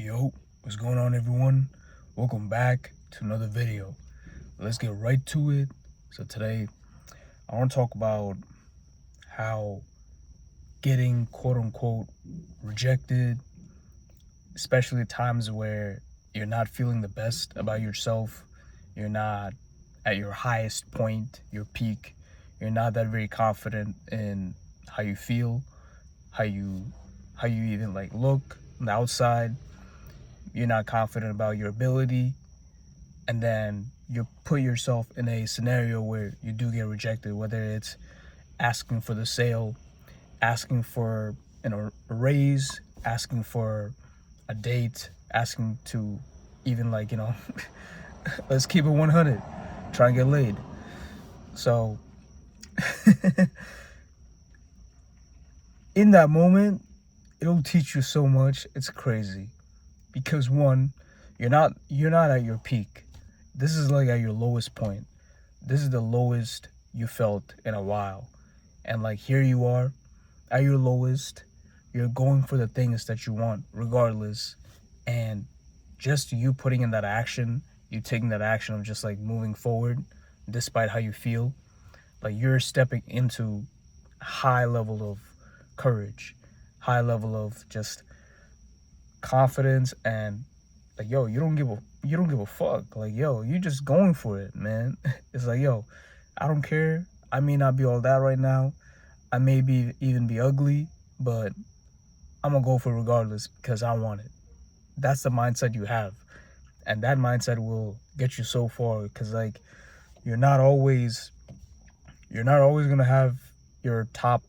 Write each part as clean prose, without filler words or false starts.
Yo, what's going on, everyone? Welcome back to another video. Let's get right to it. So today I want to talk about how getting quote unquote rejected, especially at times where you're not feeling the best about yourself, you're not at your highest point, your peak, you're not that very confident in how you feel, how you even like look on the outside, you're not confident about your ability, and then you put yourself in a scenario where you do get rejected, whether it's asking for the sale, asking for a raise, asking for a date, asking to even let's keep it 100, try and get laid. So in that moment, it'll teach you so much. It's crazy because one, you're not at your peak. This is like at your lowest point. This is the lowest you felt in a while. And like here you are at your lowest. You're going for the things that you want regardless. And just you putting in that action, you taking that action of just like moving forward despite how you feel, like you're stepping into high level of courage, high level of just confidence, and like yo, you don't give a fuck. Like yo, you just going for it, man. It's like yo, I don't care. I may not be all that right now. I may be even be ugly, but I'm gonna go for it regardless because I want it. That's the mindset you have, and that mindset will get you so far. Because like you're not always you're not always gonna have your top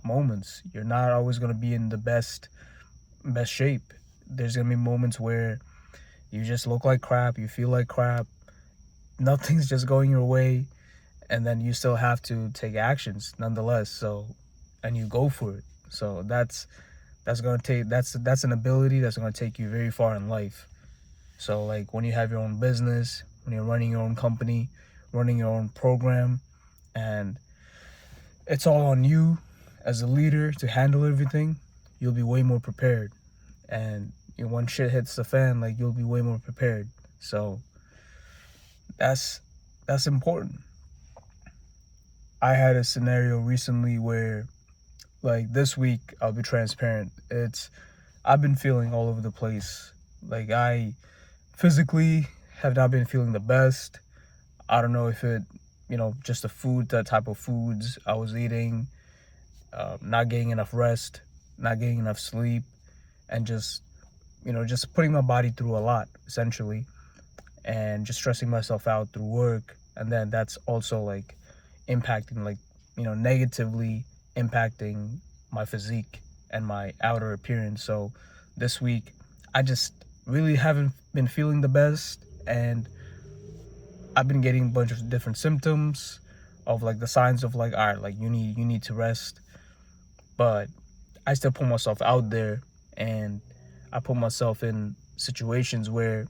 moments. You're not always gonna be in the best shape. There's gonna be moments where you just look like crap, you feel like crap, nothing's just going your way, and then you still have to take actions nonetheless. So, and you go for it. So that's an ability that's gonna take you very far in life. So like when you have your own business, when you're running your own company, running your own program, and it's all on you as a leader to handle everything, you'll be way more prepared. And when shit hits the fan, like you'll be way more prepared. So that's that's important. I had a scenario recently where, like this week, I'll be transparent. I've been feeling all over the place. Like I physically have not been feeling the best. I don't know if just the food, the type of foods I was eating, not getting enough rest, not getting enough sleep, and just putting my body through a lot, essentially, and just stressing myself out through work. And then that's also like impacting, negatively impacting my physique and my outer appearance. So this week, I just really haven't been feeling the best, and I've been getting a bunch of different symptoms of like the signs of like, all right, like you need to rest. But I still put myself out there, and I put myself in situations where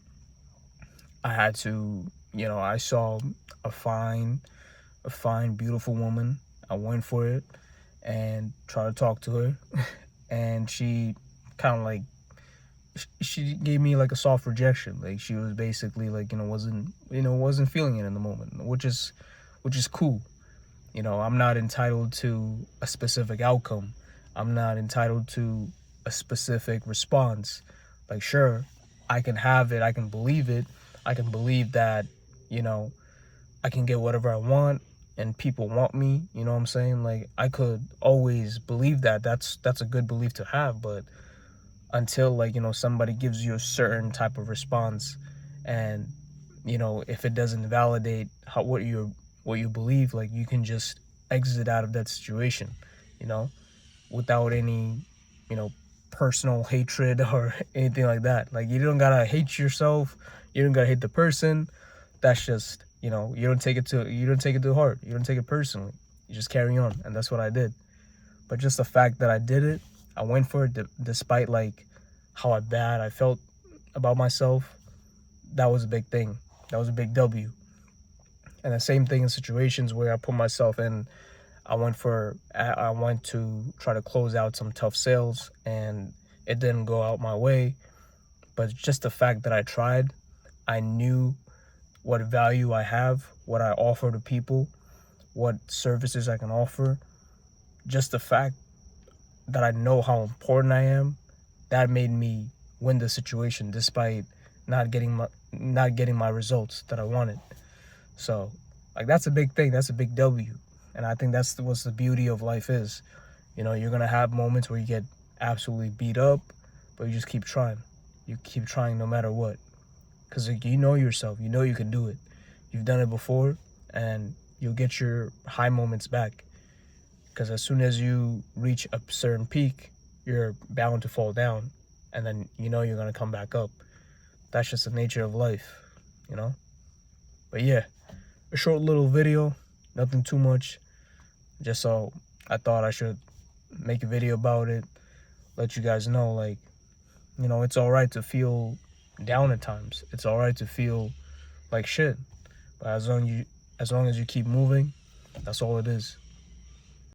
I had to, I saw a fine, beautiful woman. I went for it and tried to talk to her, and she kind of like she gave me like a soft rejection. Like she was basically like wasn't feeling it in the moment, which is cool. I'm not entitled to a specific outcome. I'm not entitled to a specific response. Like sure, I can have it, I can believe it, I can believe that, you know, I can get whatever I want and people want me, you know what I'm saying? Like I could always believe that. That's a good belief to have, but until like, somebody gives you a certain type of response, and if it doesn't validate what you believe, like you can just exit out of that situation, you know, without any, you know, personal hatred or anything like that. Like you don't gotta hate yourself, you don't gotta hate the person. That's just, you don't take it to heart. You don't take it personally. You just carry on, and that's what I did. But just the fact that I did it, I went for it despite like how bad I felt about myself. That was a big thing. That was a big W. And the same thing in situations where I put myself in. I went to try to close out some tough sales, and it didn't go out my way. But just the fact that I tried, I knew what value I have, what I offer to people, what services I can offer. Just the fact that I know how important I am, that made me win the situation despite not getting my results that I wanted. So, like, that's a big thing. That's a big W. And I think that's what the beauty of life is. You know, you're gonna have moments where you get absolutely beat up, but you just keep trying. You keep trying no matter what, because you know yourself. You know you can do it. You've done it before, and you'll get your high moments back. Because as soon as you reach a certain peak, you're bound to fall down, and then you know you're gonna come back up. That's just the nature of life, you know. But yeah, a short little video, nothing too much. Just so I thought I should make a video about it, let you guys know, like, you know, it's all right to feel down at times. It's all right to feel like shit. But as long as you keep moving, that's all it is.